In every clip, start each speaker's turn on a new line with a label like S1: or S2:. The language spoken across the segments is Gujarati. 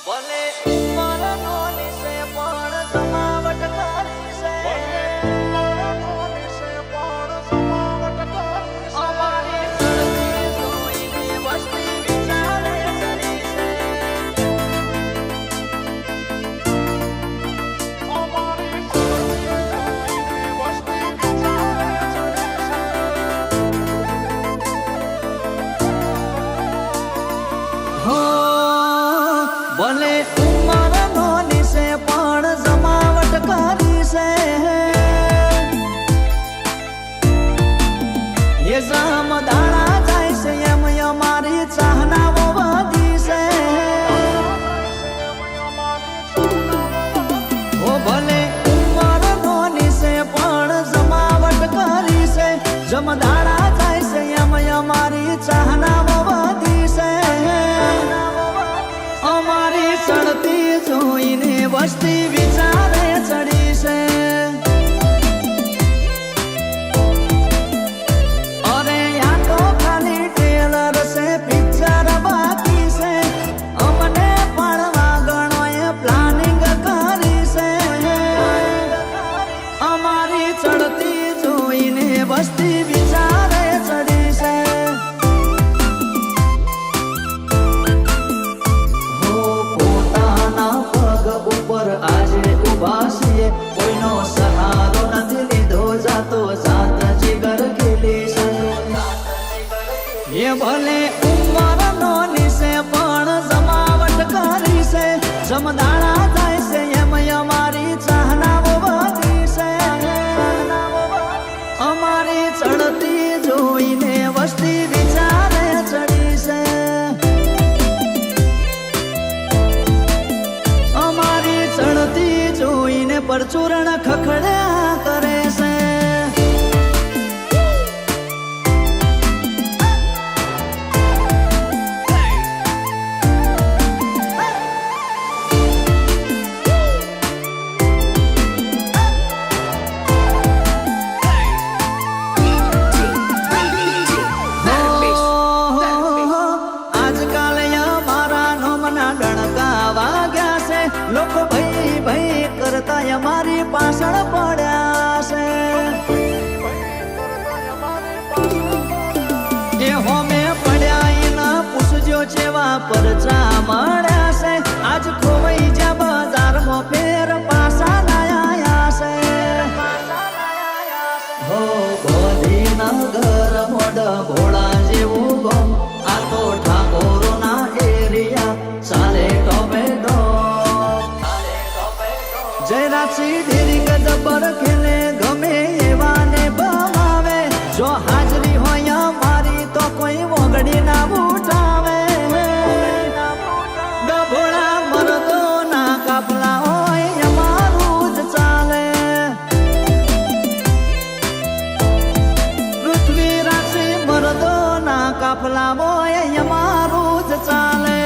S1: ભલે ઉંમર નોની છે પણ જમાવટ કરી છે. અમારી ચડતી જોઈને વસ્તી વિચારે ચડી છે. અમારી ચડતી જોઈને વસ્તી વિચારે ચડી છે. હો ભલે ઉંમર નોની છે પણ જમાવટ કરી છે. એ જમદાણા જાય છે એમ અમારી ચાહનાઓ વધી છે. ઓ ભલે ઉંમર નોની છે પણ જમાવટ કરી છે. જમદાણા જાય છે એમ અમારી ચાહનાઓ વધી છે. અમારી ચડતી જોઈને વસ્તી વિચારે ચડી છે. અરે આ તો ખાલી ટ્રેલર છે, પિક્ચર બાકી છે. અમને પાડવા ગણોએ પ્લાનિંગ કરી છે. અમારી ચડતી જોઈને વસ્તી વિચારે ચડી છે. ઉપર આજે ઉભા છીએ, કોઈનો સહારો નથી લીધો, જાતો સાત જીગર ખેલી છે. એ ભલે ઉંમર નોની છે પણ જમાવટ કરી છે. જમદાણા જાય છે એમ અમારી ચાહનાઓ વધી છે. અમારી ચડતી જોઈને વસ્તી વિચારે ચડી છે. ચડતી જોઈને પરચુરણ ખખડ્યા કરે છે. આજકાલ અમારા નોમના ડણકા વાગ્યા છે. લોકો ભાઈ ભાઈ કરતા અમારી પાછળ પડ્યા છે. એ હોમે પડ્યા એના પૂછજો જેવા પરચા મળ્યા છે. આજ ખોવાઈ જા બજારમાં ફેર પાછા લાયા છે. હો બધી નગર મોડ ભોળા જેવું ગમ, આ તો ઠાકોરોના એરિયા ચાલે ટોમેટો. જયરાજસિંહ ડેરિંગ જબર ખેલે, ગમે એવાને બમાવે. જો હાજરી હોય મારી તો કોઈ વગડી ના ઉઠાવે. ડભોળા મરદો ના કાફલા હોય અમારું જ ચાલે. પૃથ્વીરાજસિંહ મરદો ના કાફલા હોય અમારું જ ચાલે.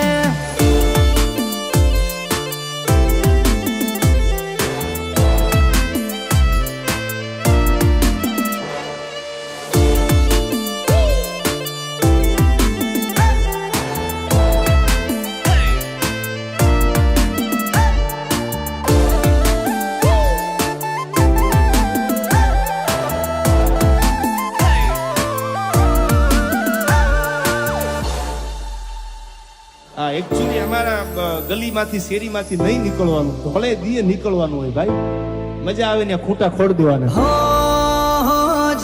S2: એકચ્યુઅલી અમારા ગલીમાંથી શેરીમાંથી નહીં નીકળવાનું, ભલે દીએ નીકળવાનું હોય ભાઈ. મજા આવે ને ખૂંટા ખોડ દેવાના.
S1: હો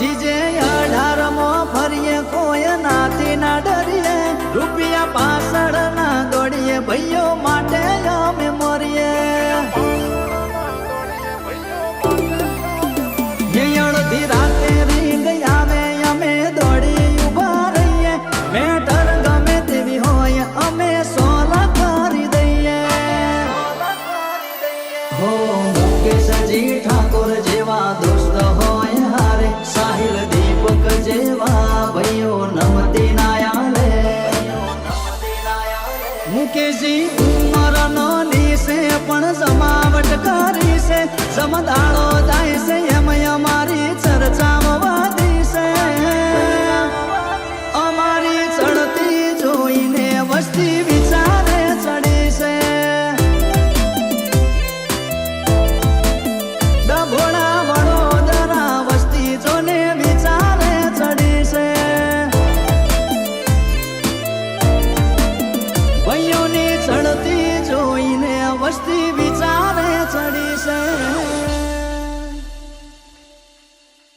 S1: જીજે 18 ફરીએ કોઈ નાતી ના ડરીએ. રૂપિયા પાછળ ના દોડીએ, ભાઈઓ માટે અમે મરીએ. અડધી રાતે રીંગ આવે અમે દોડી ઉભા રહીએ. મેટર ગમે તેવી હોય અમે સોલા કરી દઈએ. હો મુકેશજી ઠાકોર જેવા દોસ્ત હોય હારે, સાહિલ દીપક જેવા ભાઈઓ નમતી નાયાલે. મુકેશજી ઉંમર નોની છે પણ જમાવટ કરી છે. જમદાળો જાય છે એમ અમારી ચર્ચાઓ વધી છે. અમારી ચડતી જોઈને વસ્તી વિચારે ચડી છે. વસ્તી